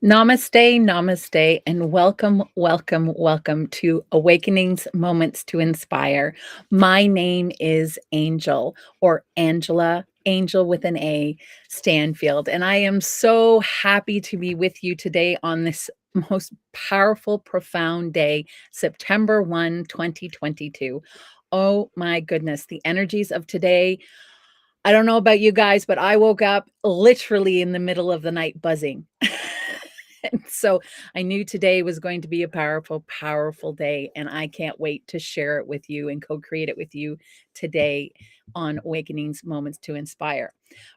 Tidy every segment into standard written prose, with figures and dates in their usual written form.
Namaste, namaste, and welcome, welcome, welcome to Awakenings Moments to Inspire. My name is Angel or Angela, Angel with an A, Stanfield, and I am so happy to be with you today on this most powerful, profound day, September 1, 2022. Oh my goodness, the energies of today. I don't know about you guys, but I woke up literally in the middle of the night buzzing. And so I knew today was going to be a powerful, powerful day, and I can't wait to share it with you and co-create it with you today on Awakenings Moments to Inspire.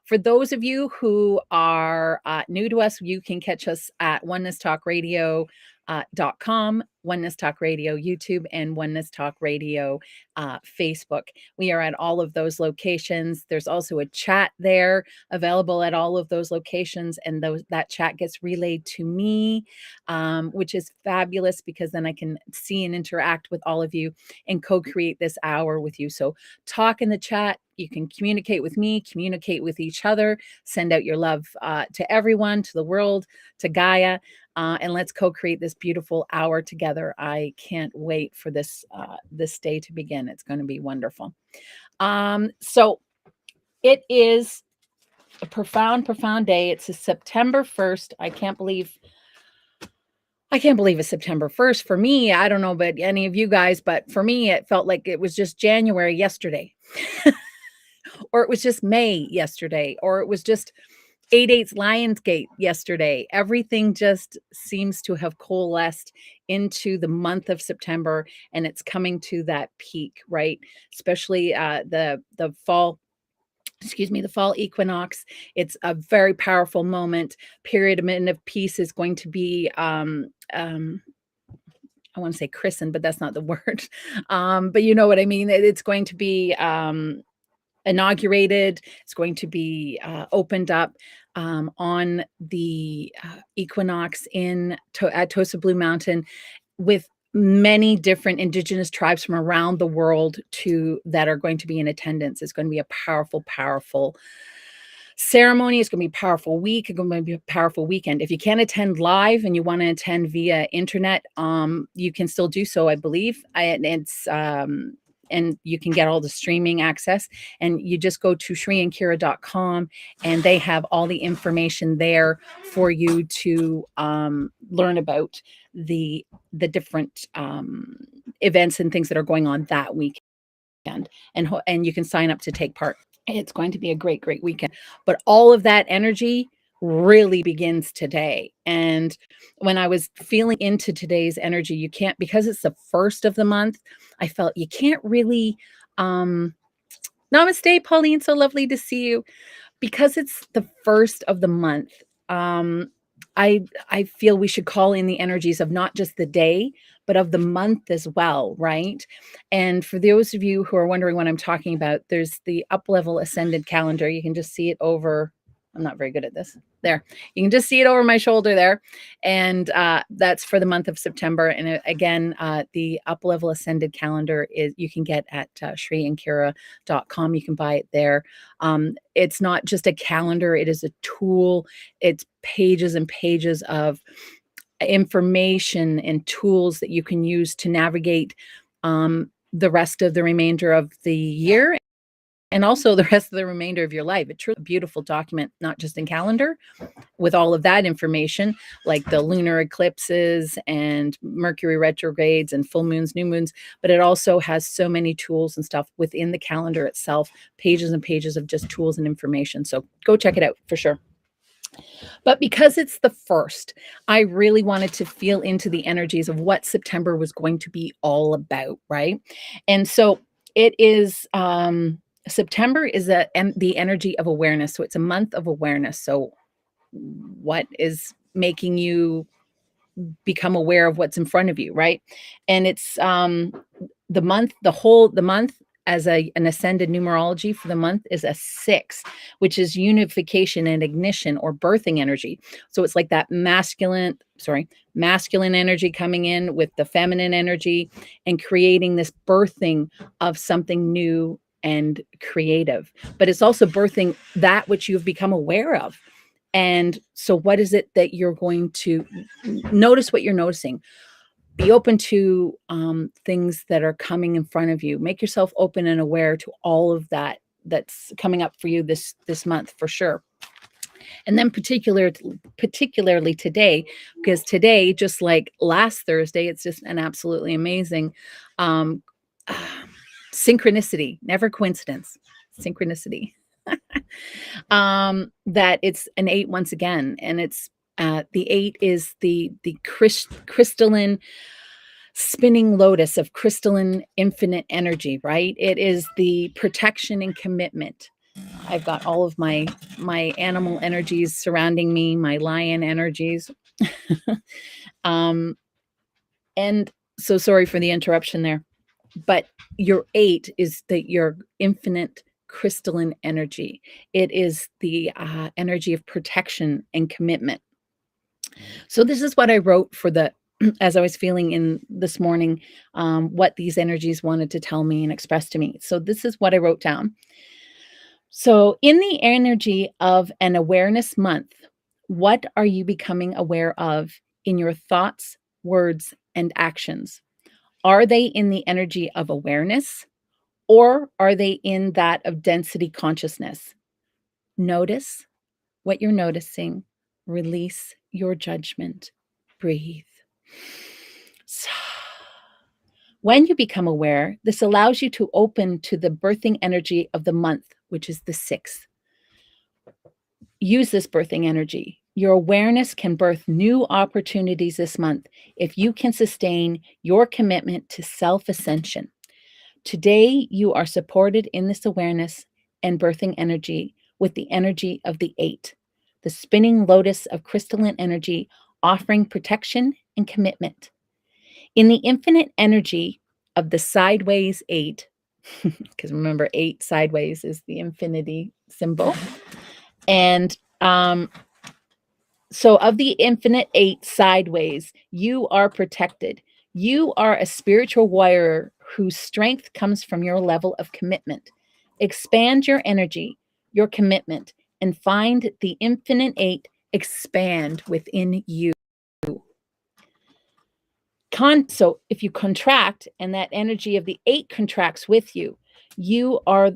For those of you who are new to us, you can catch us at onenesstalkradio.com, Oneness Talk Radio YouTube, and Oneness Talk Radio Facebook. We are at all of those locations. There's also a chat there available at all of those locations, and that chat gets relayed to me, which is fabulous because then I can see and interact with all of you and co-create this hour with you. So talk in the chat. You can communicate with me, communicate with each other, send out your love to everyone, to the world, to Gaia, and let's co-create this beautiful hour together. I can't wait for this day to begin. It's going to be wonderful. So it is a profound, profound day. It's a September 1st. I can't believe it's September 1st. For me, I don't know about any of you guys, but for me, it felt like it was just January yesterday. Or it was just May yesterday, or it was just 8/8 Lionsgate yesterday. Everything just seems to have coalesced into the month of September, and it's coming to that peak, right? Especially the fall, the fall equinox. It's a very powerful moment. Period of peace is going to be I want to say christened, but that's not the word. But you know what I mean. It's going to be inaugurated. It's going to be opened up on the equinox at Tosa Blue Mountain, with many different indigenous tribes from around the world that are going to be in attendance. It's going to be a powerful, powerful ceremony. It's going to be a powerful week. It's going to be a powerful weekend. If you can't attend live and you want to attend via internet, you can still do so, I believe. And you can get all the streaming access, and you just go to shriankira.com, and they have all the information there for you to learn about the different events and things that are going on that weekend, and you can sign up to take part. It's going to be a great, great weekend. But all of that energy really begins today. And when I was feeling into today's energy, you can't, because it's the first of the month, I felt you can't really, namaste, Pauline, so lovely to see you. Because it's the first of the month, I feel we should call in the energies of not just the day, but of the month as well, right? And for those of you who are wondering what I'm talking about, there's the up level ascended calendar. You can just see it over. I'm not very good at this. There, you can just see it over my shoulder there. And that's for the month of September. And again, the up level ascended calendar you can get at shriankira.com. You can buy it there. It's not just a calendar, it is a tool. It's pages and pages of information and tools that you can use to navigate the rest of the remainder of the year, and also the rest of the remainder of your life. It's truly a beautiful document, not just in calendar, with all of that information, like the lunar eclipses and Mercury retrogrades and full moons, new moons, but it also has so many tools and stuff within the calendar itself, pages and pages of just tools and information. So go check it out for sure. But because it's the first, I really wanted to feel into the energies of what September was going to be all about, right? And so it is, September is the energy of awareness. So it's a month of awareness. So what is making you become aware of what's in front of you, right? And it's the month as an ascended numerology for the month is a 6, which is unification and ignition or birthing energy. So it's like that masculine energy coming in with the feminine energy and creating this birthing of something new and creative. But it's also birthing that which you've become aware of. And so what is it that you're going to notice? What you're noticing? Be open to things that are coming in front of you. Make yourself open and aware to all of that that's coming up for you this month, for sure. And then particularly today, because today, just like last Thursday, it's just an absolutely amazing um, synchronicity, never coincidence, synchronicity. That it's an 8 once again, and it's the 8 is the crystalline spinning lotus of crystalline infinite energy, right? It is the protection and commitment. I've got all of my animal energies surrounding me, my lion energies. And so sorry for the interruption there. But your 8 is your infinite crystalline energy. It is the energy of protection and commitment. So this is what I wrote for the as I was feeling in this morning, what these energies wanted to tell me and express to me. So this is what I wrote down. So in the energy of an awareness month, what are you becoming aware of in your thoughts, words, and actions? Are they in the energy of awareness, or are they in that of density consciousness? Notice what you're noticing. Release your judgment. Breathe. When you become aware, this allows you to open to the birthing energy of the month, which is the 6th. Use this birthing energy. Your awareness can birth new opportunities this month if you can sustain your commitment to self-ascension. Today, you are supported in this awareness and birthing energy with the energy of the 8, the spinning lotus of crystalline energy, offering protection and commitment. In the infinite energy of the sideways 8, because remember, 8 sideways is the infinity symbol. And so of the infinite 8 sideways, you are protected. You are a spiritual warrior whose strength comes from your level of commitment. Expand your energy, your commitment, and find the infinite 8 expand within you. So if you contract and that energy of the 8 contracts with you, you are,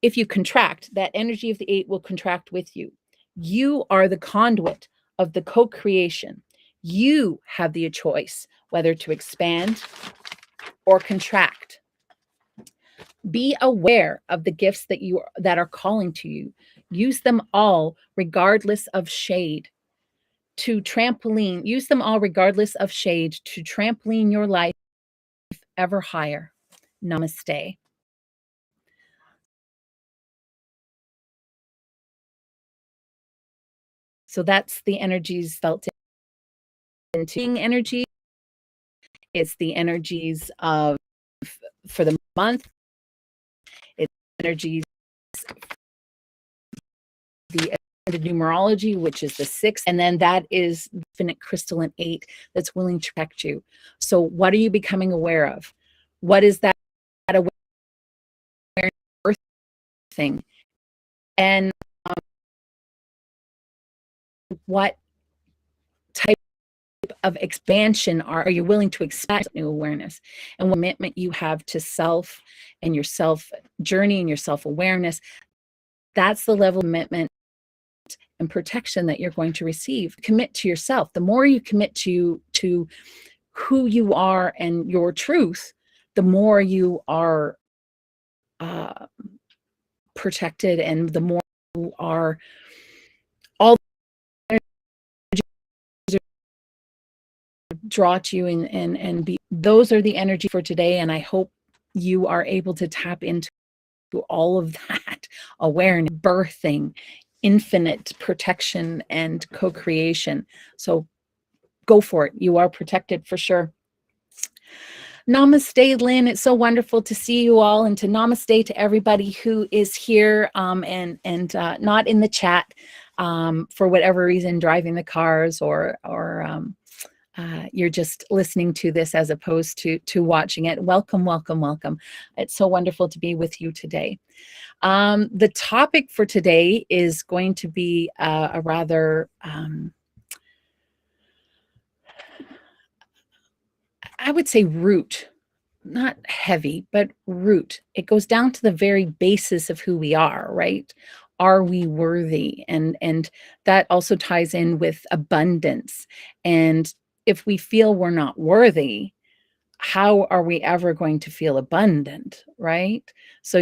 if you contract, that energy of the 8 will contract with you. You are the conduit of the co-creation. You have the choice whether to expand or contract. Be aware of the gifts that are calling to you. Use them all regardless of shade. Use them all regardless of shade to trampoline your life ever higher. Namaste. So that's the energies felt into energy. It's the energies of for the month. It's energies the numerology, which is the 6, and then that is infinite crystalline 8 that's willing to protect you. So what are you becoming aware of? What is that awareness thing? And what type of expansion are you willing to expand new awareness, and what commitment you have to self and your self journey and your self-awareness? That's the level of commitment and protection that you're going to receive. Commit to yourself. The more you commit to who you are and your truth, the more you are protected, and the more you are all draw to you and be. Those are the energy for today, and I hope you are able to tap into all of that awareness, birthing, infinite protection, and co-creation. So go for it. You are protected for sure. Namaste, Lynn. It's so wonderful to see you all, and to namaste to everybody who is here and not in the chat for whatever reason, driving the cars or you're just listening to this as opposed to watching it, welcome, welcome, welcome. It's so wonderful to be with you today. The topic for today is going to be a rather, I would say, root, not heavy, but root. It goes down to the very basis of who we are, right? Are we worthy? And that also ties in with abundance. And if we feel we're not worthy, how are we ever going to feel abundant, right? So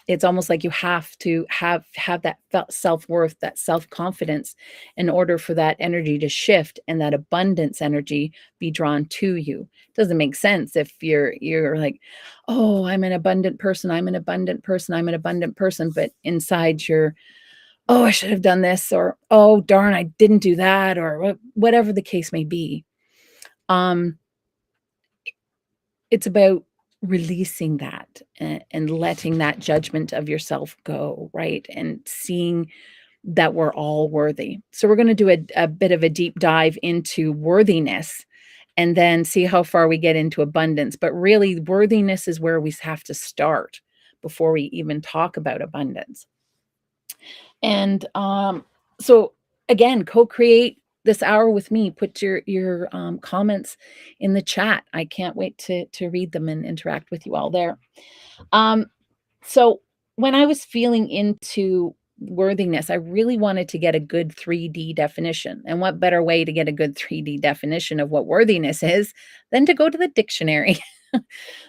it's almost like you have to have that self-worth, that self-confidence, in order for that energy to shift and that abundance energy be drawn to you. It doesn't make sense if you're like, oh, I'm an abundant person, I'm an abundant person, I'm an abundant person, but inside you're, oh, I should have done this, or oh darn, I didn't do that, or whatever the case may be. It's about releasing that and letting that judgment of yourself go, right? And seeing that we're all worthy. So we're going to do a bit of a deep dive into worthiness and then see how far we get into abundance. But really, worthiness is where we have to start before we even talk about abundance. And so again, co-create this hour with me. Put your comments in the chat. I can't wait to read them and interact with you all there. So when I was feeling into worthiness, I really wanted to get a good 3D definition. And what better way to get a good 3D definition of what worthiness is than to go to the dictionary?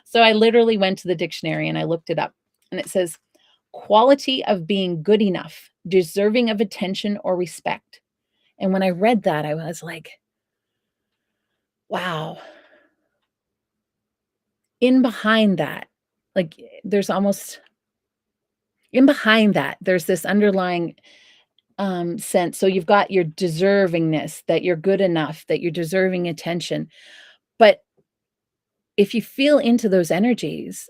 So I literally went to the dictionary and I looked it up. And it says, quality of being good enough, deserving of attention or respect. And when I read that, I was like, wow. In behind that, like there's almost in behind that, there's this underlying sense. So you've got your deservingness, that you're good enough, that you're deserving attention. But if you feel into those energies,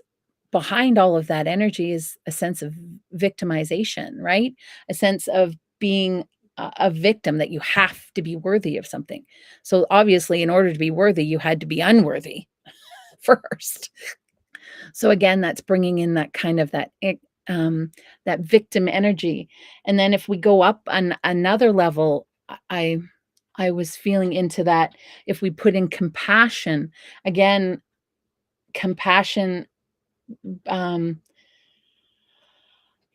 behind all of that energy is a sense of victimization, right? A sense of being a victim, that you have to be worthy of something. So obviously, in order to be worthy, you had to be unworthy first. So again, that's bringing in that kind of that victim energy. And then if we go up on another level, I I was feeling into that. If we put in compassion, again, compassion, um,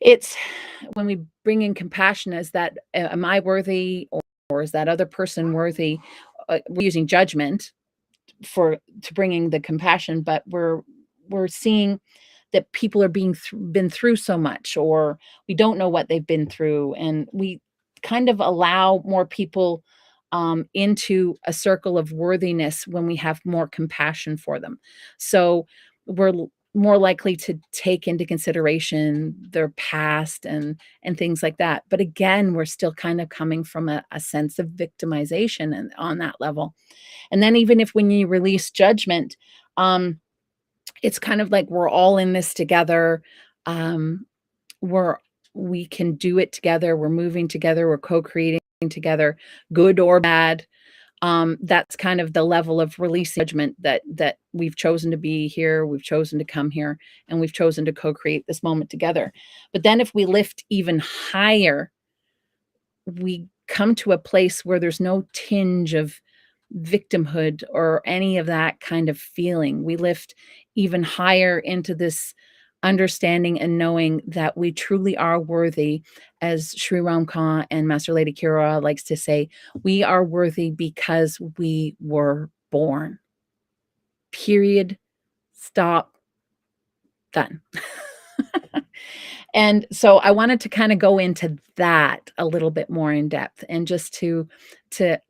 it's when we bring in compassion as that, am I worthy, or is that other person worthy? We're using judgment to bringing the compassion, but we're seeing that people are been through so much, or we don't know what they've been through, and we kind of allow more people into a circle of worthiness when we have more compassion for them. So we're more likely to take into consideration their past and things like that. But again, we're still kind of coming from a sense of victimization and on that level. And then even if when you release judgment, it's kind of like we're all in this together. Um, we can do it together. We're moving together. We're co-creating together, good or bad. That's kind of the level of releasing judgment that we've chosen to be here. We've chosen to come here, and we've chosen to co-create this moment together. But then if we lift even higher, we come to a place where there's no tinge of victimhood or any of that kind of feeling. We lift even higher into this understanding and knowing that we truly are worthy. As Sri Ramkha and Master Lady Kira likes to say, we are worthy because we were born. Period. Stop. Done. And so I wanted to kind of go into that a little bit more in depth, and just to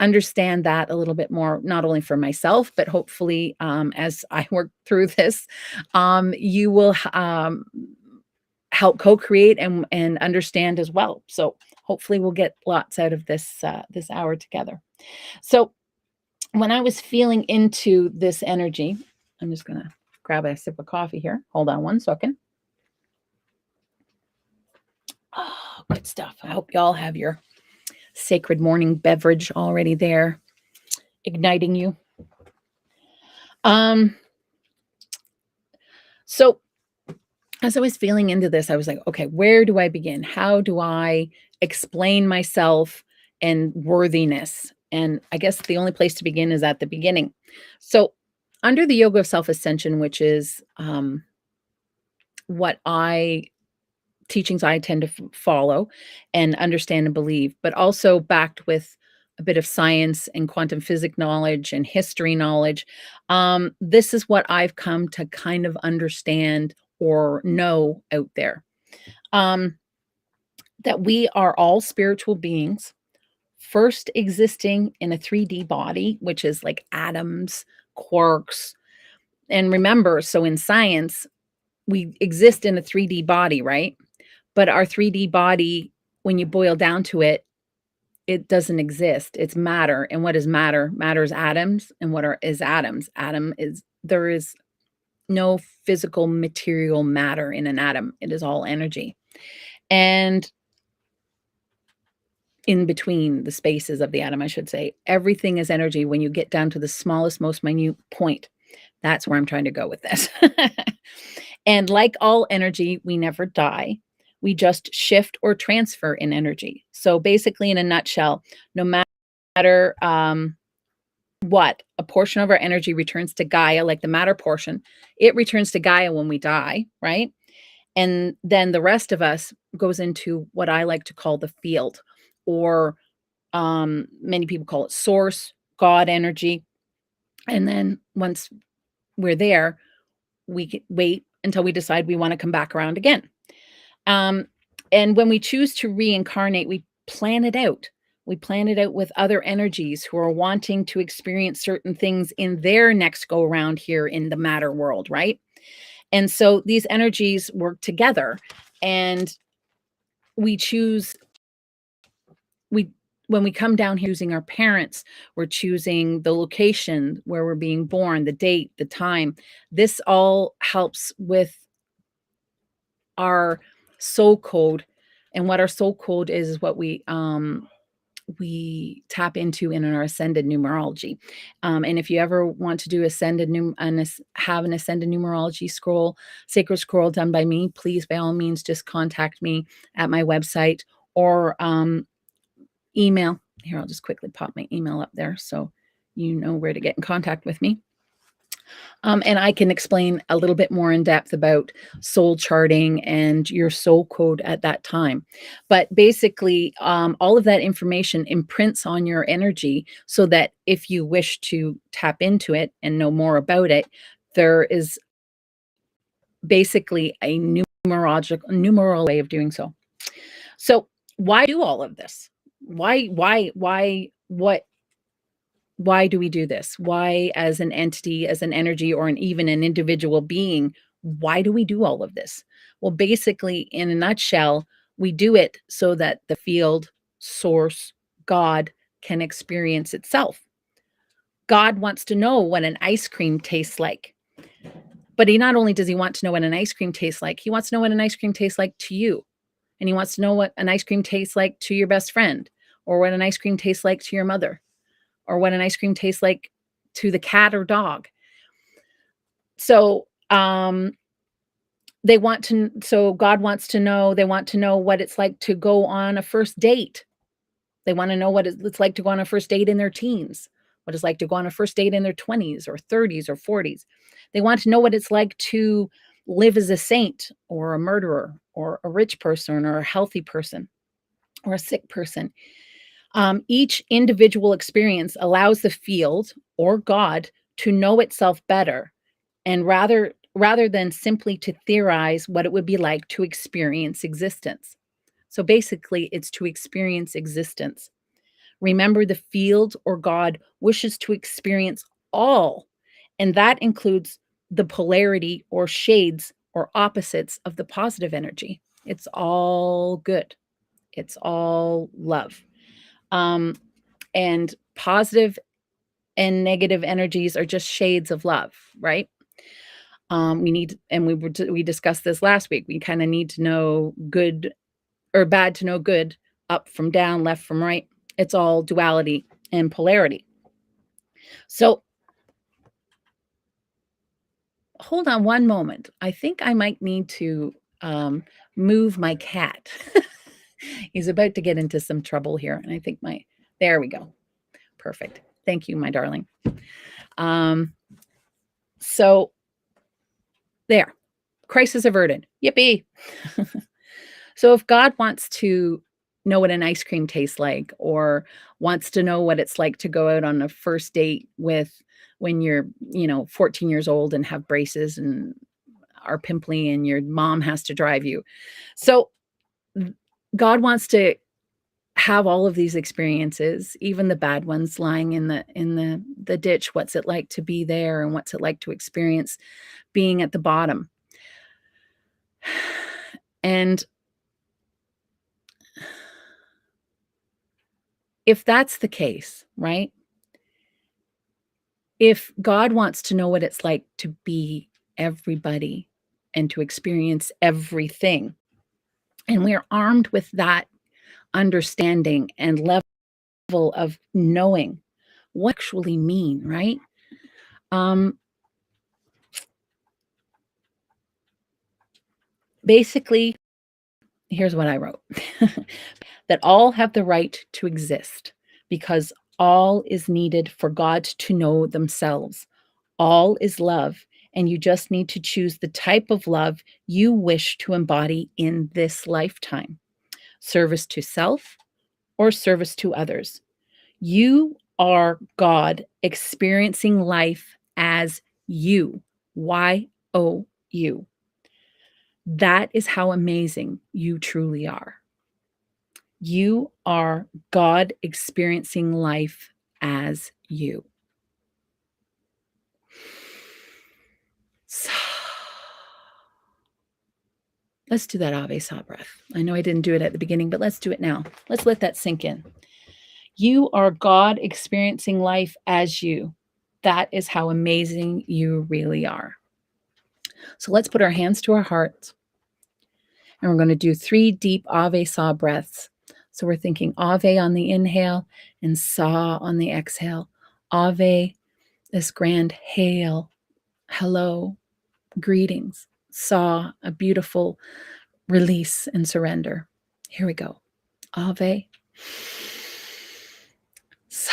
understand that a little bit more, not only for myself, but hopefully as I work through this, you will help co-create and understand as well. So hopefully we'll get lots out of this hour together. So when I was feeling into this energy, I'm just gonna grab a sip of coffee here. Hold on one second. Oh, good stuff. I hope y'all have your sacred morning beverage already there. igniting you. So as I was feeling into this, I was like, okay, where do I begin? How do I explain myself and worthiness? And I guess the only place to begin is at the beginning. So, under the yoga of self ascension, which is what I teachings I tend to follow and understand and believe, but also backed with a bit of science and quantum physics knowledge and history knowledge. This is what I've come to kind of understand or know out there, um, that we are all spiritual beings, first existing in a 3D body, which is like atoms, quarks. And remember, so in science, we exist in a 3D body, right? But our 3D body, when you boil down to it, it doesn't exist. It's matter. And what is matter? Matter is atoms. And is atoms? There is no physical material matter in an atom. It is all energy. And in between the spaces of the atom, I should say, everything is energy when you get down to the smallest, most minute point. That's where I'm trying to go with this. And like all energy, we never die. We just shift or transfer in energy. So basically, in a nutshell, no matter what, a portion of our energy returns to Gaia, like the matter portion, it returns to Gaia when we die, right? And then the rest of us goes into what I like to call the field, or many people call it source, God energy. And then once we're there, we wait until we decide we want to come back around again. Um, and when we choose to reincarnate, we plan it out. We plan it out with other energies who are wanting to experience certain things in their next go around here in the matter world, right? And so these energies work together, and we choose, we when we come down here using our parents, we're choosing the location where we're being born, the date, the time. This all helps with our soul code. And what our soul code is what we tap into in our ascended numerology. And if you ever want to do have an ascended numerology scroll, sacred scroll done by me, please by all means just contact me at my website, or email. Here, I'll just quickly pop my email up there so you know where to get in contact with me. And I can explain a little bit more in depth about soul charting and your soul code at that time. But basically, all of that information imprints on your energy so that if you wish to tap into it and know more about it, there is basically a numeral way of doing so. So why do all of this? Why do we do this? Why, as an entity, as an energy, or even an individual being, why do we do all of this? Well, basically, in a nutshell, we do it so that the field, source, God can experience itself. God wants to know what an ice cream tastes like. But he not only does he want to know what an ice cream tastes like, he wants to know what an ice cream tastes like to you. And he wants to know what an ice cream tastes like to your best friend, or what an ice cream tastes like to your mother, or what an ice cream tastes like to the cat or dog. So God wants to know, they want to know what it's like to go on a first date. They want to know what it's like to go on a first date in their teens, what it's like to go on a first date in their 20s or 30s or 40s. They want to know what it's like to live as a saint or a murderer or a rich person or a healthy person or a sick person. Each individual experience allows the field or God to know itself better, and rather than simply to theorize what it would be like to experience existence. So basically, it's to experience existence. Remember, the field or God wishes to experience all, and that includes the polarity or shades or opposites of the positive energy. It's all good. It's all love. And positive and negative energies are just shades of love, right? We discussed this last week. We kind of need to know good or bad to know good, up from down, left from right. It's all duality and polarity. So hold on one moment. I think I might need to move my cat. He's about to get into some trouble here. And I think there we go. Perfect. Thank you, my darling. So there, crisis averted. Yippee. So if God wants to know what an ice cream tastes like, or wants to know what it's like to go out on a first date with when you're, 14 years old and have braces and are pimply and your mom has to drive you. So God wants to have all of these experiences, even the bad ones, lying in the ditch. What's it like to be there, and what's it like to experience being at the bottom? And if that's the case, right? If God wants to know what it's like to be everybody and to experience everything, and we're armed with that understanding and level of knowing what actually mean, right? Basically, here's what I wrote. That all have the right to exist because all is needed for God to know themselves. All is love, and you just need to choose the type of love you wish to embody in this lifetime: service to self or service to others. You are God experiencing life as you. YOU. That is how amazing you truly are. You are God experiencing life as you. So, let's do that Ave Sa breath. I know I didn't do it at the beginning, but let's do it now. Let's let that sink in. You are God experiencing life as you. That is how amazing you really are. So let's put our hands to our hearts. And we're going to do 3 deep Ave Sa breaths. So we're thinking Ave on the inhale and Sa on the exhale. Ave, this grand hail, hello, greetings. Sa, a beautiful release and surrender. Here we go. Ave. Sa.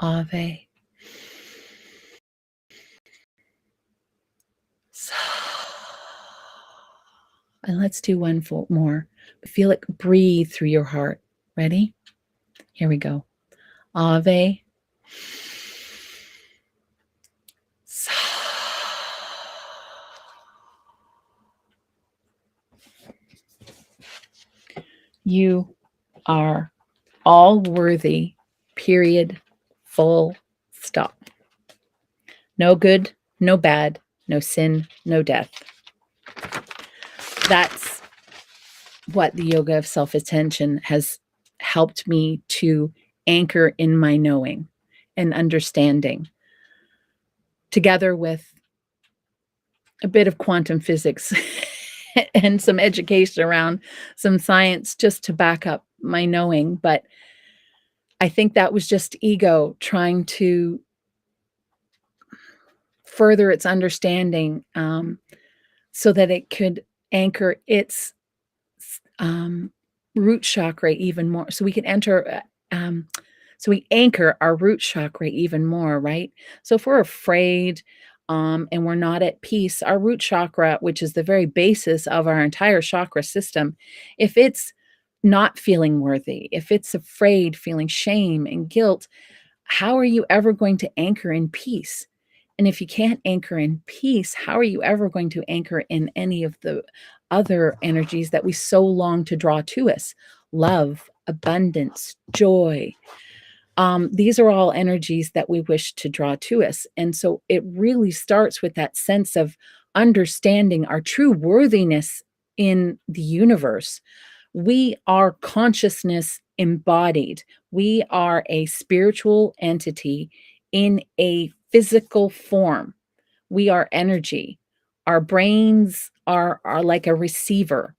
Ave. Sa. And let's do one more. Feel it breathe through your heart. Ready? Here we go. Ave. Sa. You are all worthy, period, full stop. No good, no bad, no sin, no death. That's what the yoga of self-attention has helped me to anchor in my knowing and understanding, together with a bit of quantum physics and some education around some science just to back up my knowing. But I think that was just ego trying to further its understanding, so that it could anchor its root chakra even more. So we can so we anchor our root chakra even more, right? So if we're afraid, and we're not at peace, our root chakra, which is the very basis of our entire chakra system, if it's not feeling worthy, if it's afraid, feeling shame and guilt, how are you ever going to anchor in peace? And if you can't anchor in peace, how are you ever going to anchor in any of the other energies that we so long to draw to us? Love, abundance, joy. These are all energies that we wish to draw to us. And so it really starts with that sense of understanding our true worthiness in the universe. We are consciousness embodied. We are a spiritual entity in a physical form. We are energy. Our brains are like a receiver.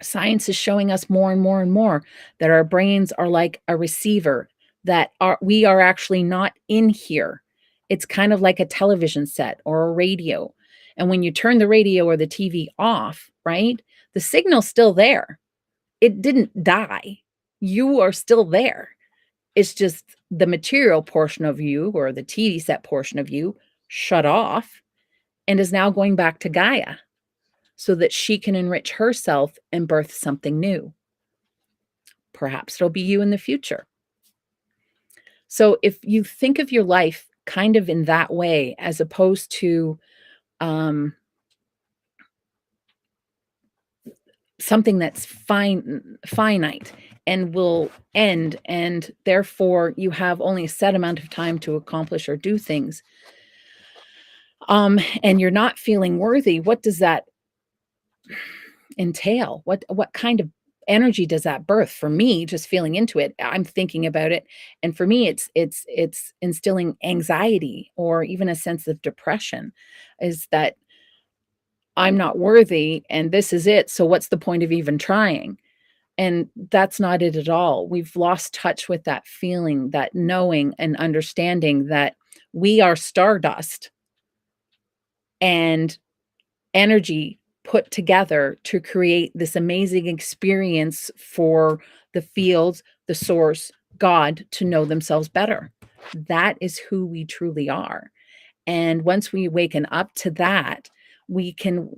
Science is showing us more and more and more that our brains are like a receiver, that we are actually not in here. It's kind of like a television set or a radio. And when you turn the radio or the TV off, right? The signal's still there. It didn't die. You are still there. It's just the material portion of you or the TV set portion of you shut off and is now going back to Gaia so that she can enrich herself and birth something new. Perhaps it'll be you in the future. So if you think of your life kind of in that way, as opposed to something that's finite and will end, and therefore you have only a set amount of time to accomplish or do things, and you're not feeling worthy, what does that entail? What kind of energy does that birth? For me, just feeling into it, I'm thinking about it, and for me, it's instilling anxiety or even a sense of depression. Is that I'm not worthy, and this is it. So what's the point of even trying? And that's not it at all. We've lost touch with that feeling, that knowing and understanding that we are stardust and energy put together to create this amazing experience for the fields, the source, God to know themselves better. That is who we truly are. And once we waken up to that, we can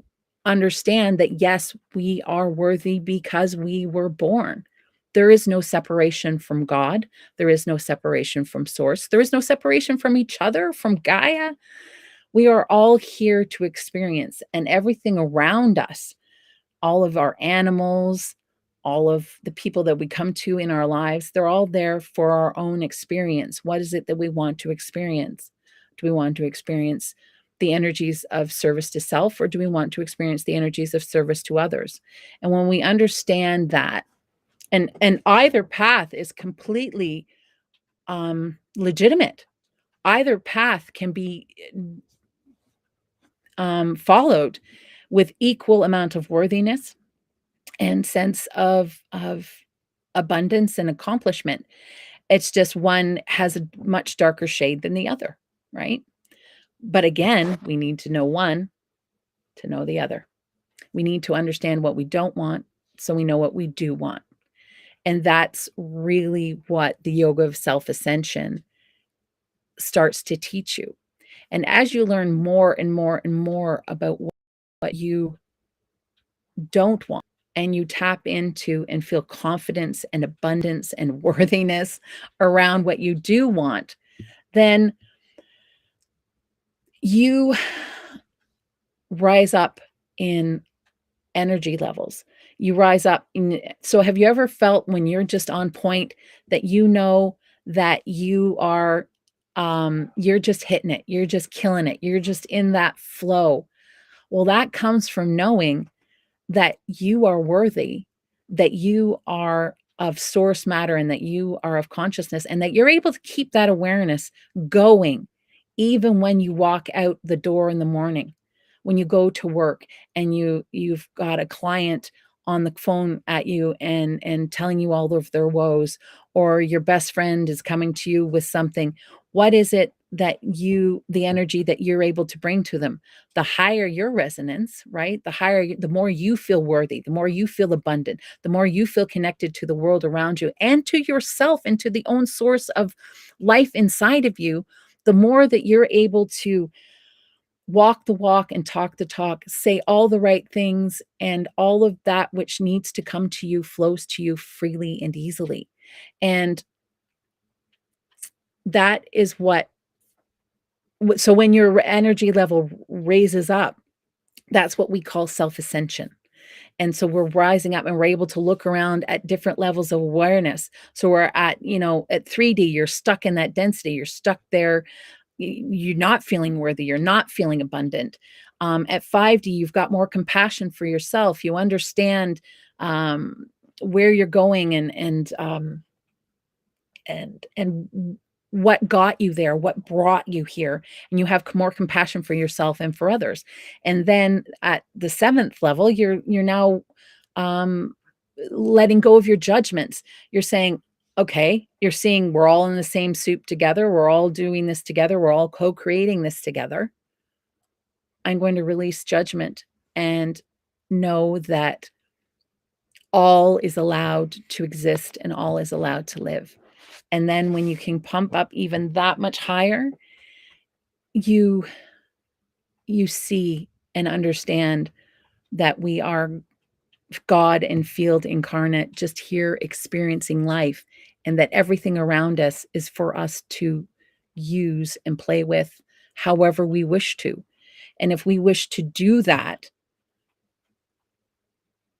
understand that, yes, we are worthy because we were born. There is no separation from God. There is no separation from source. There is no separation from each other, from Gaia. We are all here to experience, and everything around us, all of our animals, all of the people that we come to in our lives, they're all there for our own experience. What is it that we want to experience? Do we want to experience the energies of service to self, or do we want to experience the energies of service to others? And when we understand that, and either path is completely legitimate. Either path can be followed with equal amount of worthiness and sense of abundance and accomplishment. It's just one has a much darker shade than the other, right? But again, we need to know one to know the other. We need to understand what we don't want so we know what we do want. And that's really what the yoga of self-ascension starts to teach you. And as you learn more and more and more about what you don't want, and you tap into and feel confidence and abundance and worthiness around what you do want, then you rise up in energy levels. You rise up in, so have you ever felt when you're just on point that you know that you're just hitting it, you're just killing it, you're just in that flow? Well, that comes from knowing that you are worthy, that you are of source matter, and that you are of consciousness, and that you're able to keep that awareness going even when you walk out the door in the morning, when you go to work and you've got a client on the phone at you and telling you all of their woes, or your best friend is coming to you with something. What is it that the energy that you're able to bring to them? The higher your resonance, right? The more you feel worthy, the more you feel abundant, the more you feel connected to the world around you and to yourself and to the own source of life inside of you, the more that you're able to walk the walk and talk the talk, say all the right things, and all of that which needs to come to you flows to you freely and easily. And that is so when your energy level raises up, that's what we call self-ascension. And so we're rising up and we're able to look around at different levels of awareness. So we're at 3D, you're stuck in that density, you're stuck there, you're not feeling worthy, you're not feeling abundant. At 5D, you've got more compassion for yourself. You understand where you're going and what got you there, what brought you here, and you have more compassion for yourself and for others. And then at the 7th level, you're now letting go of your judgments. You're saying, okay, you're seeing we're all in the same soup together. We're all doing this together. We're all co-creating this together. I'm going to release judgment and know that all is allowed to exist and all is allowed to live. And then when you can pump up even that much higher, you see and understand that we are God and field incarnate, just here experiencing life, and that everything around us is for us to use and play with however we wish to. And if we wish to do that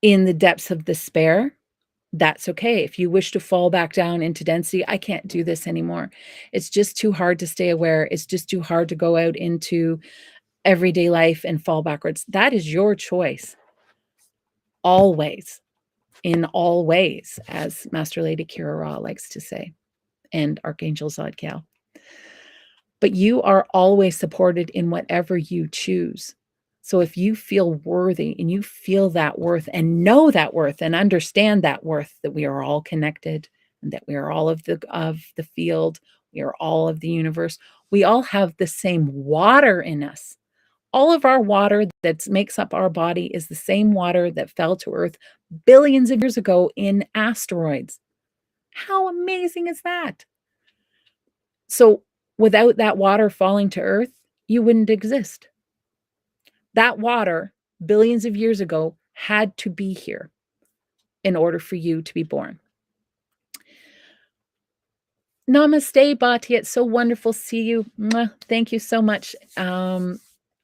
in the depths of despair, that's okay. If you wish to fall back down into density, I can't do this anymore. It's just too hard to stay aware. It's just too hard to go out into everyday life and fall backwards. That is your choice. Always, in all ways, as Master Lady Kira Ra likes to say, and Archangel Zadkiel. But you are always supported in whatever you choose. So if you feel worthy and you feel that worth and know that worth and understand that worth, that we are all connected and that we are all of the field, we are all of the universe, we all have the same water in us. All of our water that makes up our body is the same water that fell to Earth billions of years ago in asteroids. How amazing is that? So without that water falling to Earth, you wouldn't exist. That water, billions of years ago, had to be here in order for you to be born. Namaste, Bhati. It's so wonderful to see you. Mwah. Thank you so much.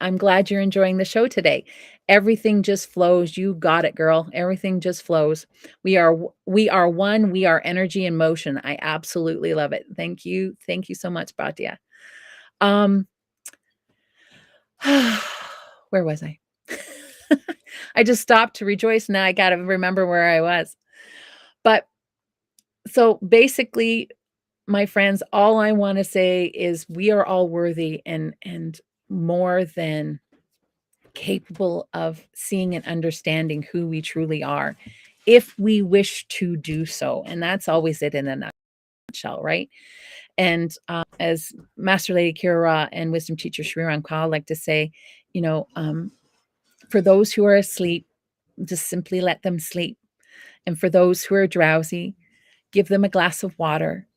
I'm glad you're enjoying the show today. Everything just flows. You got it, girl. Everything just flows. We are one. We are energy in motion. I absolutely love it. Thank you. Thank you so much, Bhatia. Where was I? I just stopped to rejoice. Now I got to remember where I was. But so basically, my friends, all I want to say is we are all worthy and more than capable of seeing and understanding who we truly are if we wish to do so. And that's always it in a nutshell, right? And as Master Lady Kira Ra and Wisdom Teacher Sri Ram Kaur like to say, for those who are asleep, just simply let them sleep. And for those who are drowsy, give them a glass of water.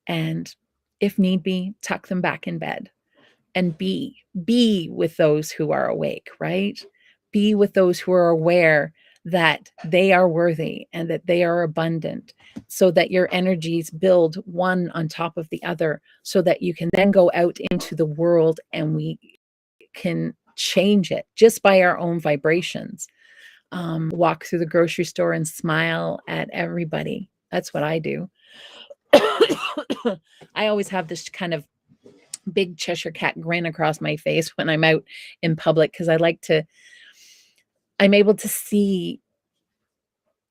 And if need be, tuck them back in bed. And be with those who are awake, right? Be with those who are aware that they are worthy and that they are abundant, so that your energies build one on top of the other, so that you can then go out into the world and we can change it just by our own vibrations. Walk through the grocery store and smile at everybody. That's what I do. I always have this kind of big Cheshire cat grin across my face when I'm out in public, because I'm able to see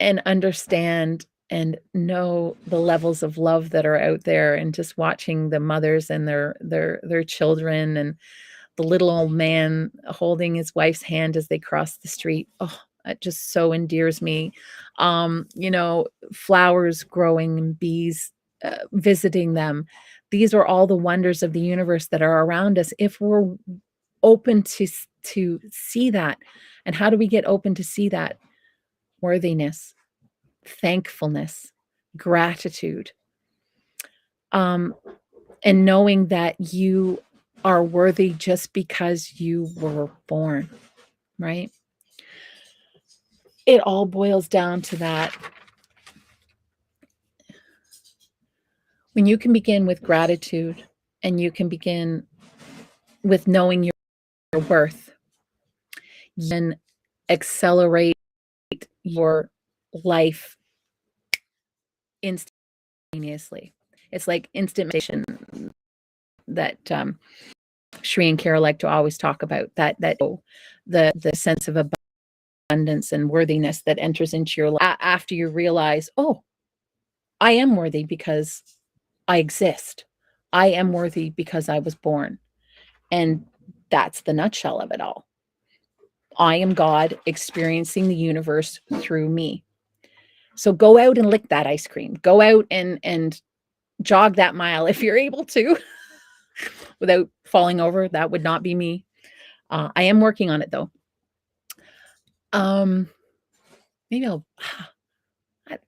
and understand and know the levels of love that are out there, and just watching the mothers and their children, and the little old man holding his wife's hand as they cross the street. Oh, that just so endears me. Flowers growing and bees visiting them. These are all the wonders of the universe that are around us if we're open to see that. And how do we get open to see that? Worthiness, thankfulness, gratitude, and knowing that you are worthy just because you were born, right? It all boils down to that. When you can begin with gratitude and you can begin with knowing your worth, you can accelerate your life instantaneously. It's like instant meditation that Shri and Kara like to always talk about, that the sense of abundance and worthiness that enters into your life after you realize, oh, I am worthy because I exist. I am worthy because I was born. And that's the nutshell of it all. I am God experiencing the universe through me. So go out and lick that ice cream. Go out and jog that mile if you're able to without falling over. That would not be me. I am working on it though. Um, maybe I'll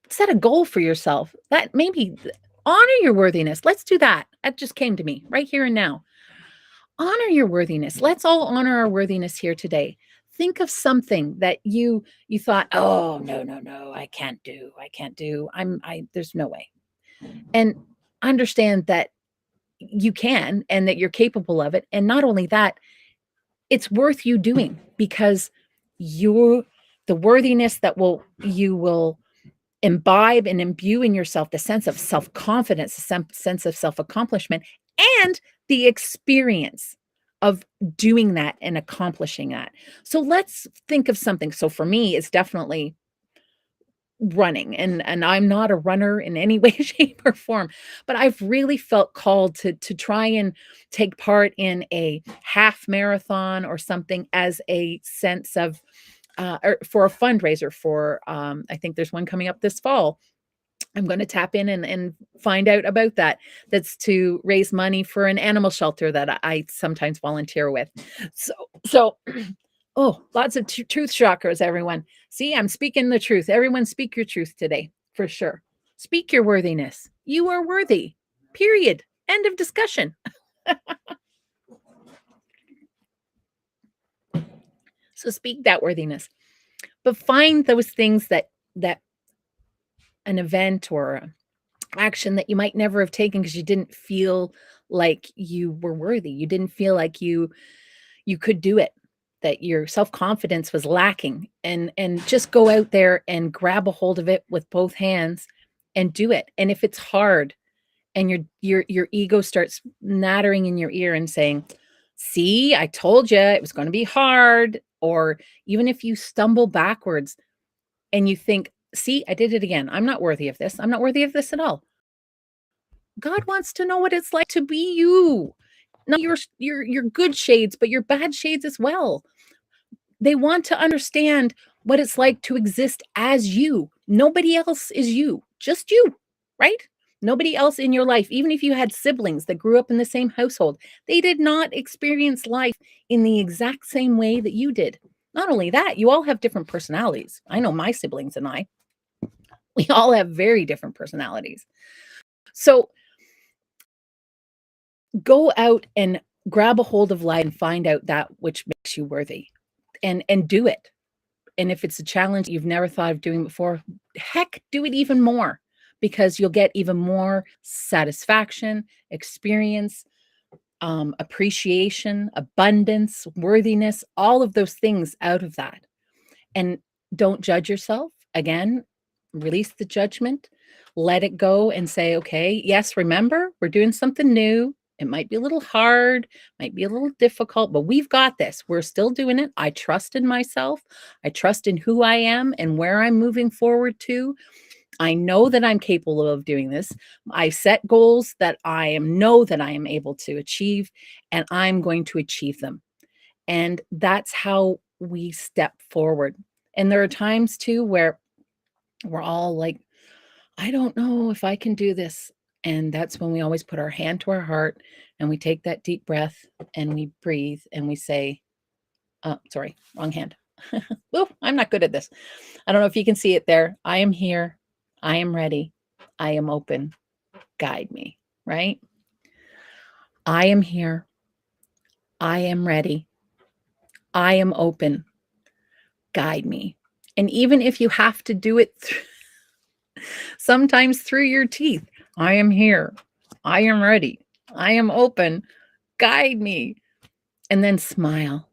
set a goal for yourself. That maybe honor your worthiness. Let's do that. That just came to me right here and now. Honor your worthiness. Let's all honor our worthiness here today. Think of something that you thought, "Oh, no, no, no, I can't do. I can't do. I there's no way." And understand that you can and that you're capable of it. And not only that, it's worth you doing because you the worthiness that you will imbibe and imbue in yourself the sense of self-confidence, the sense of self-accomplishment, and the experience of doing that and accomplishing that. So let's think of something. So for me, it's definitely running, and I'm not a runner in any way, shape, or form, but I've really felt called to try and take part in a half marathon or something as a sense of or for a fundraiser for I think there's one coming up this fall. I'm going to tap in and find out about that. That's to raise money for an animal shelter that I sometimes volunteer with. So oh, lots of truth chakras, everyone. See, I'm speaking the truth. Everyone speak your truth today, for sure. Speak your worthiness. You are worthy. Period. End of discussion. So speak that worthiness. But find those things that an event or action that you might never have taken because you didn't feel like you were worthy. You didn't feel like you could do it, that your self-confidence was lacking, and just go out there and grab a hold of it with both hands and do it. And if it's hard and your ego starts nattering in your ear and saying, "See, I told you it was going to be hard," or even if you stumble backwards and you think, "See, I did it again. I'm not worthy of this. I'm not worthy of this at all." God wants to know what it's like to be you. Not your good shades, but your bad shades as well. They want to understand what it's like to exist as you. Nobody else is you, just you, right? Nobody else in your life, even if you had siblings that grew up in the same household, they did not experience life in the exact same way that you did. Not only that, you all have different personalities. I know my siblings and we all have very different personalities. So go out and grab a hold of life and find out that which makes you worthy and do it. And if it's a challenge you've never thought of doing before, heck, do it even more because you'll get even more satisfaction, experience, appreciation, abundance, worthiness, all of those things out of that. And don't judge yourself. Again, release the judgment, let it go and say, okay, yes, remember, we're doing something new. It might be a little hard, might be a little difficult, but we've got this. We're still doing it. I trust in myself. I trust in who I am and where I'm moving forward to. I know that I'm capable of doing this. I set goals that know that I am able to achieve, and I'm going to achieve them. And that's how we step forward. And there are times too where we're all like, I don't know if I can do this. And that's when we always put our hand to our heart and we take that deep breath and we breathe and we say, sorry, wrong hand. Woo, I'm not good at this. I don't know if you can see it there. I am here. I am ready. I am open. Guide me, right? I am here. I am ready. I am open. Guide me. And even if you have to do it sometimes through your teeth, I am here. I am ready. I am open. Guide me. And then smile.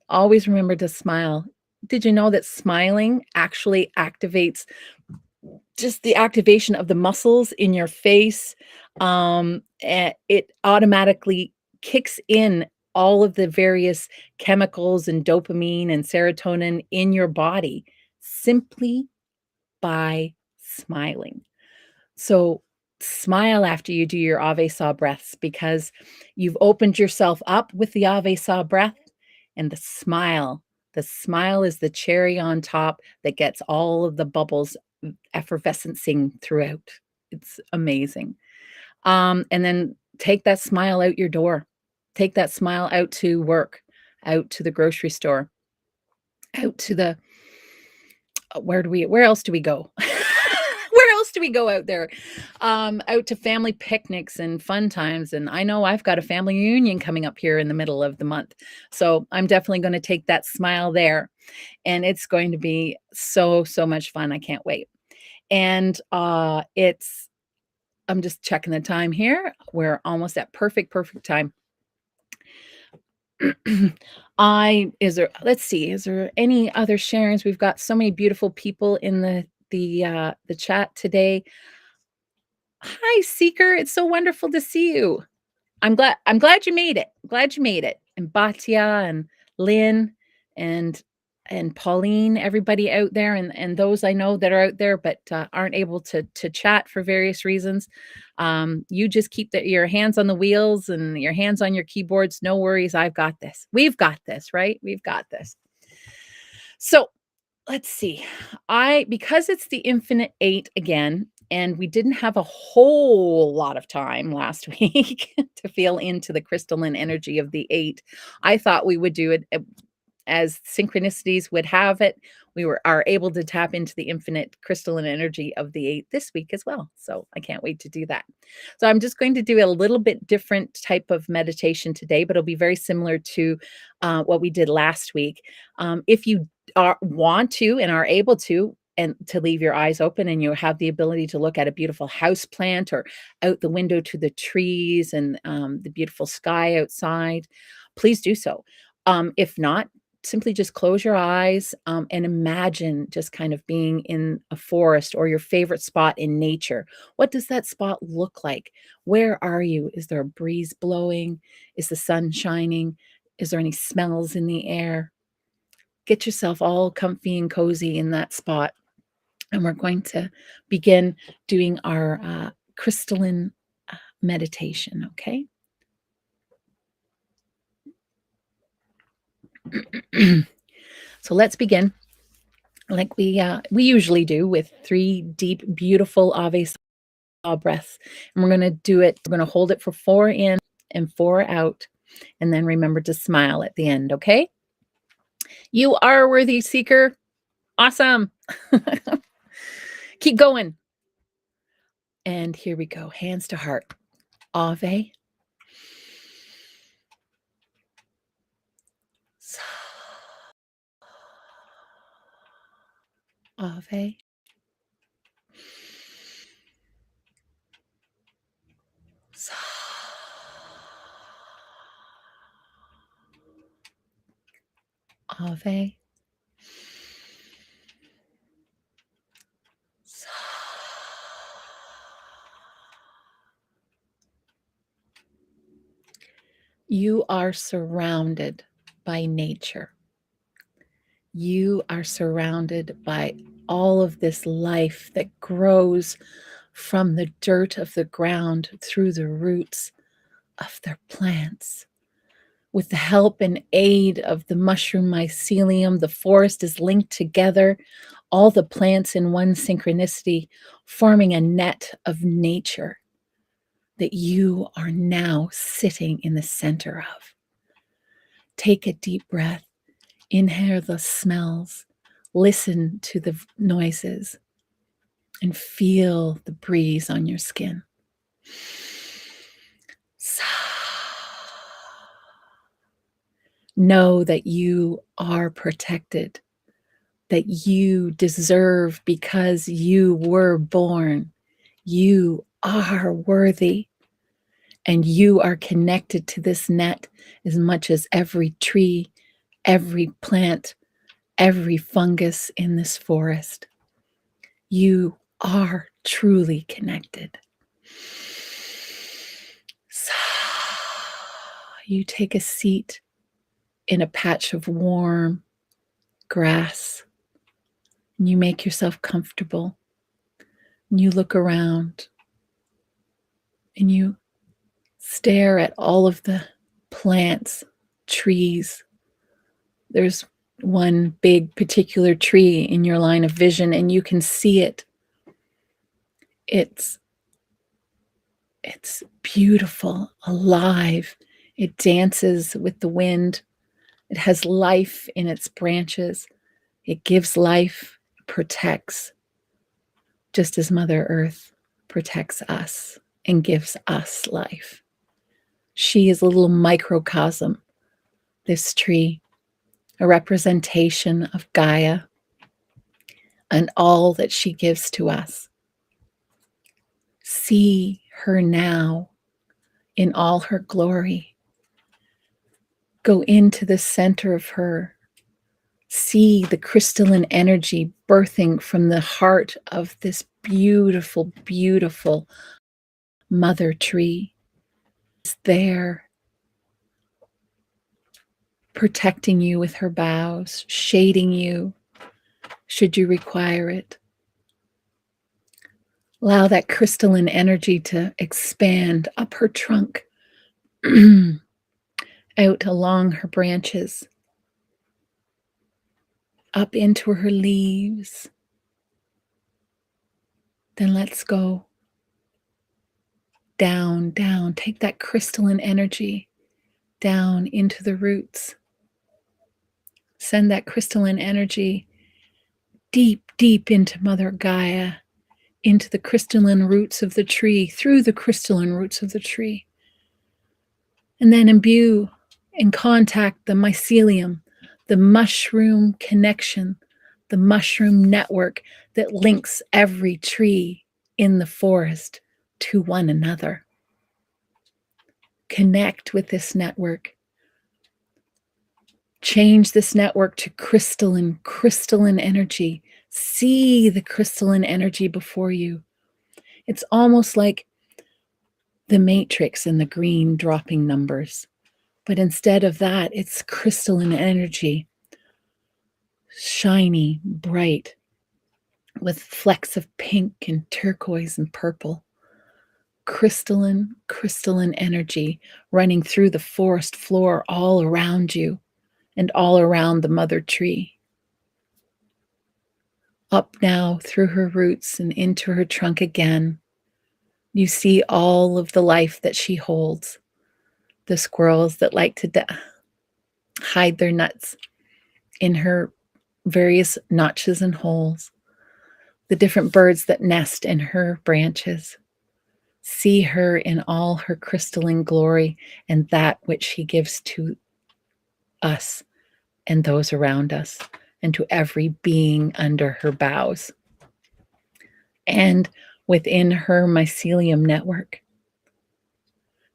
Always remember to smile. Did you know that smiling actually activates just the activation of the muscles in your face? It automatically kicks in all of the various chemicals and dopamine and serotonin in your body simply by smiling. So smile after you do your Ave Saw breaths because you've opened yourself up with the Ave Saw breath and the smile The smile is the cherry on top that gets all of the bubbles effervescencing throughout. It's amazing. And then take that smile out your door. Take that smile out to work, out to the grocery store, out to the where else do we go? Where else do we go out there? Out to family picnics and fun times. And I know I've got a family reunion coming up here in the middle of the month. So I'm definitely going to take that smile there. And it's going to be so, so much fun. I can't wait. And I'm just checking the time here. We're almost at perfect time. Let's see, is there any other sharings? We've got so many beautiful people in the chat today. Hi, Seeker. It's so wonderful to see you. I'm glad you made it. Glad you made it. And Batya and Lynn and Pauline, everybody out there, and those I know that are out there but aren't able to chat for various reasons. You just keep your hands on the wheels and your hands on your keyboards. No worries. I've got this. We've got this, right? We've got this. So let's see. Because it's the infinite 8 again, and we didn't have a whole lot of time last week to feel into the crystalline energy of the 8. I thought we would do it as synchronicities would have it. We are able to tap into the infinite crystalline energy of the 8 this week as well. So I can't wait to do that. So I'm just going to do a little bit different type of meditation today, but it'll be very similar to what we did last week. If you want to and are able to, and to leave your eyes open and you have the ability to look at a beautiful house plant or out the window to the trees and the beautiful sky outside, please do so. If not, simply just close your eyes and imagine just kind of being in a forest or your favorite spot in nature. What does that spot look like? Where are you? Is there a breeze blowing? Is the sun shining? Is there any smells in the air? Get yourself all comfy and cozy in that spot. And we're going to begin doing our crystalline meditation, okay? So let's begin like we usually do, with 3 deep, beautiful Ave breaths. And we're going to do it. We're going to hold it for 4 in and 4 out. And then remember to smile at the end, okay? You are a worthy seeker. Awesome. Keep going. And here we go. Hands to heart. Ave. Ave. Ave. You are surrounded by nature. You are surrounded by all of this life that grows from the dirt of the ground through the roots of their plants. With the help and aid of the mushroom mycelium, the forest is linked together, all the plants in one synchronicity, forming a net of nature that you are now sitting in the center of. Take a deep breath. Inhale the smells, listen to the noises, and feel the breeze on your skin. Know that you are protected, that you deserve because you were born. You are worthy, and you are connected to this net as much as every tree, every plant, every fungus in this forest. You are truly connected. You take a seat in a patch of warm grass, and you make yourself comfortable. And you look around and you stare at all of the plants, trees. There's one big particular tree in your line of vision, and you can see it. It's beautiful, alive. It dances with the wind. It has life in its branches. It gives life, protects, just as Mother Earth protects us and gives us life. She is a little microcosm, this tree, a representation of Gaia and all that she gives to us. See her now in all her glory. Go into the center of her. See the crystalline energy birthing from the heart of this beautiful, beautiful mother tree. It's there, protecting you with her boughs, shading you should you require it. Allow that crystalline energy to expand up her trunk, out along her branches, up into her leaves. Then let's go down, down. Take that crystalline energy down into the roots. Send that crystalline energy deep, deep into Mother Gaia, into the crystalline roots of the tree, through the crystalline roots of the tree. And then imbue and contact the mycelium, the mushroom connection, the mushroom network that links every tree in the forest to one another. Connect with this network. Change this network to crystalline energy. See the crystalline energy before you. It's almost like the matrix and the green dropping numbers. But instead of that, it's crystalline energy, shiny, bright, with flecks of pink and turquoise and purple. Crystalline energy running through the forest floor all around you and all around the mother tree. Up now through her roots and into her trunk again. You see all of the life that she holds. The squirrels that like to hide their nuts in her various notches and holes. The different birds that nest in her branches. See her in all her crystalline glory and that which she gives to us and those around us and to every being under her boughs. And within her mycelium network,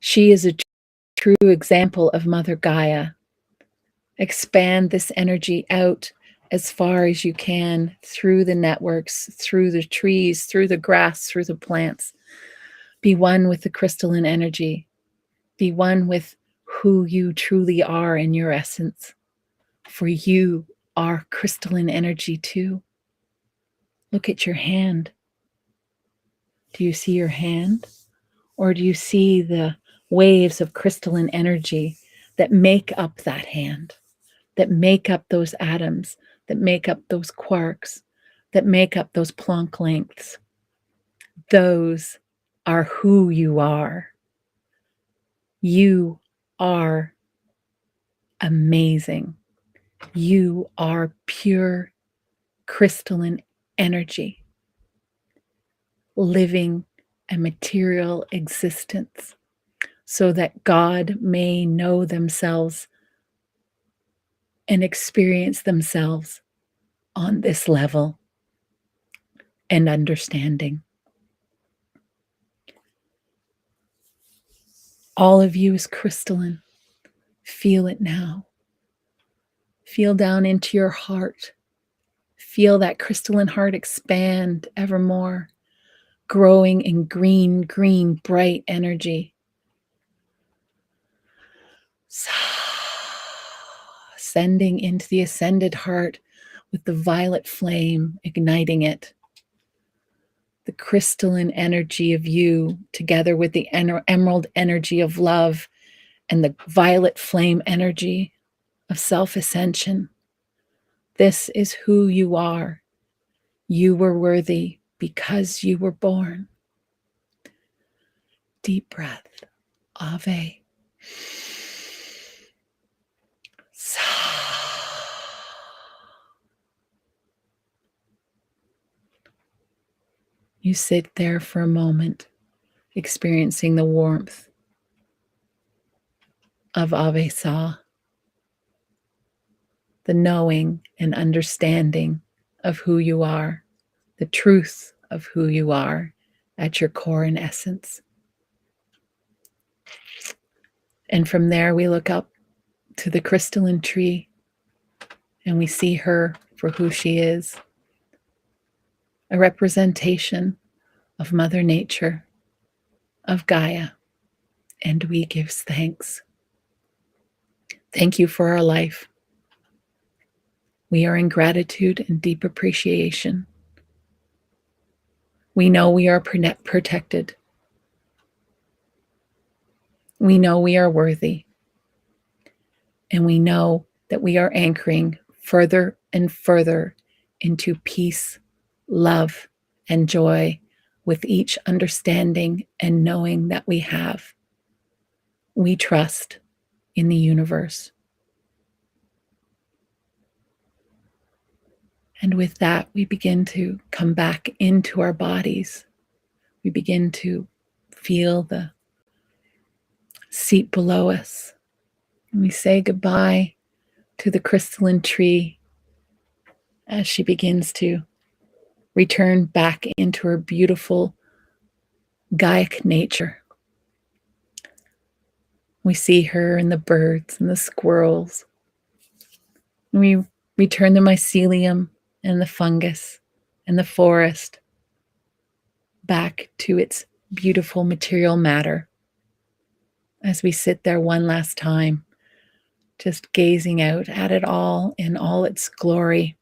she is a true example of Mother Gaia. Expand this energy out as far as you can through the networks, through the trees, through the grass, through the plants. Be one with the crystalline energy. Be one with who you truly are in your essence. For you are crystalline energy too. Look at your hand. Do you see your hand? Or do you see the waves of crystalline energy that make up that hand, that make up those atoms, that make up those quarks, that make up those Planck lengths? Those are who you are. You are amazing. You are pure crystalline energy, living a material existence so that God may know themselves and experience themselves on this level and understanding. All of you is crystalline. Feel it now. Feel down into your heart. Feel that crystalline heart expand evermore, growing in green, bright energy. Ascending into the ascended heart with the violet flame, igniting it. The crystalline energy of you, together with the emerald energy of love and the violet flame energy of self-ascension, This is who you are. You were worthy because you were born. Deep breath. Ave. Sa. You sit there for a moment, experiencing the warmth of Ave Sa, the knowing and understanding of who you are, the truth of who you are at your core and essence. And from there, we look up to the crystalline tree and we see her for who she is, a representation of Mother Nature, of Gaia, and we give thanks. Thank you for our life. We are in gratitude and deep appreciation. We know we are protected. We know we are worthy. And we know that we are anchoring further and further into peace, love, and joy with each understanding and knowing that we have. We trust in the universe. And with that, we begin to come back into our bodies. We begin to feel the seat below us. And we say goodbye to the crystalline tree as she begins to return back into her beautiful Gaiac nature. We see her and the birds and the squirrels. And we return the mycelium and the fungus and the forest back to its beautiful material matter as we sit there one last time, just gazing out at it all in all its glory.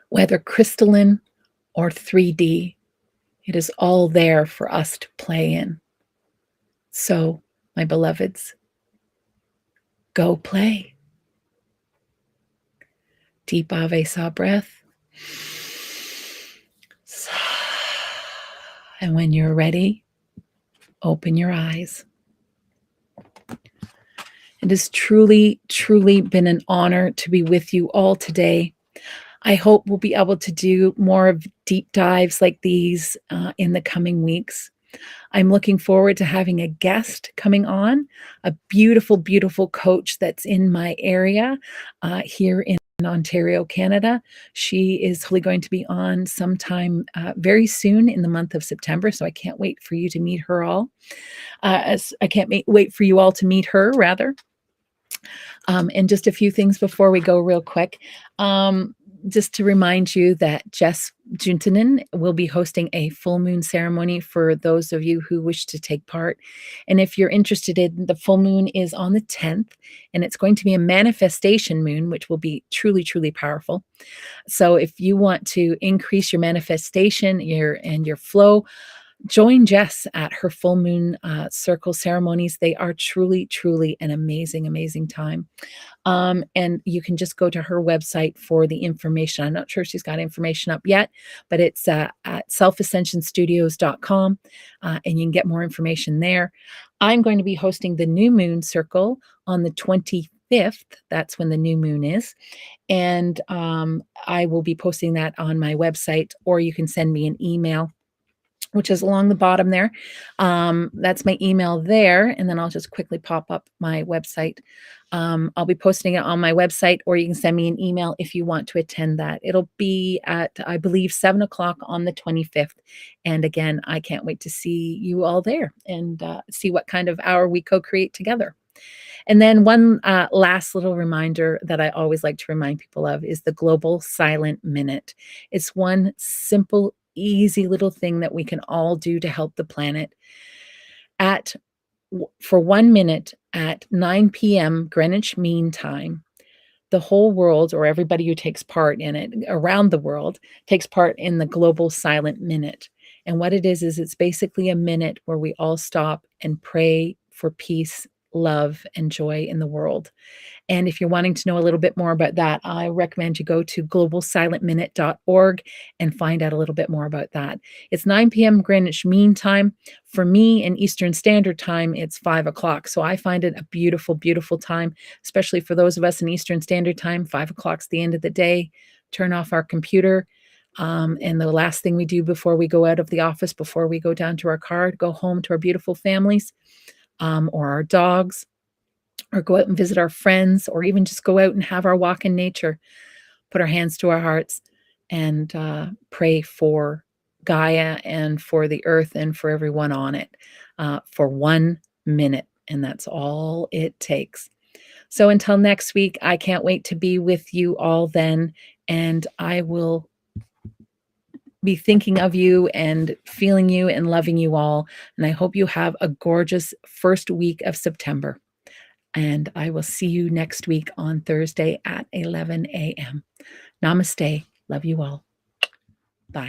Whether crystalline or 3D, it is all there for us to play in. So, my beloveds, go play. Deep Ave Sa breath. And when you're ready, open your eyes. It has truly, truly been an honor to be with you all today. I hope we'll be able to do more of deep dives like these in the coming weeks. I'm looking forward to having a guest coming on, a beautiful, beautiful coach that's in my area here in Ontario, Canada. She is hopefully going to be on sometime very soon in the month of September, so I can't wait for you to meet her all. I can't wait for you all to meet her, rather. And just a few things before we go real quick. Just to remind you that Jess Juntanen will be hosting a full moon ceremony for those of you who wish to take part. And if you're interested in, the full moon is on the 10th, and it's going to be a manifestation moon, which will be truly, truly powerful. So if you want to increase your manifestation and your flow, join Jess at her full moon circle ceremonies. They are truly, truly an amazing, amazing time. And you can just go to her website for the information. I'm not sure if she's got information up yet, but it's at selfascensionstudios.com, and you can get more information there. I'm going to be hosting the New Moon Circle on the 25th. That's when the new moon is. And I will be posting that on my website, or you can send me an email, which is along the bottom there. That's my email there. And then I'll just quickly pop up my website. I'll be posting it on my website, or you can send me an email if you want to attend that. It'll be at, I believe, 7:00 on the 25th. And again, I can't wait to see you all there and see what kind of hour we co-create together. And then one last little reminder that I always like to remind people of is the Global Silent Minute. It's one simple, easy little thing that we can all do to help the planet. For 1 minute at 9 p.m. Greenwich Mean Time, the whole world, or everybody who takes part in it around the world, takes part in the Global Silent Minute. And what it is it's basically a minute where we all stop and pray for peace, love, and joy in the world. And if you're wanting to know a little bit more about that, I recommend you go to globalsilentminute.org and find out a little bit more about that. It's 9 p.m. Greenwich Mean Time. For me in Eastern Standard Time, it's 5 o'clock. So I find it a beautiful, beautiful time, especially for those of us in Eastern Standard Time. 5 o'clock's the end of the day. Turn off our computer. And the last thing we do before we go out of the office, before we go down to our car, go home to our beautiful families, or our dogs, or go out and visit our friends, or even just go out and have our walk in nature, put our hands to our hearts, and pray for Gaia and for the earth and for everyone on it for 1 minute. And that's all it takes. So until next week, I can't wait to be with you all then. And I will be thinking of you and feeling you and loving you all. And I hope you have a gorgeous first week of September. And I will see you next week on Thursday at 11 a.m. Namaste. Love you all.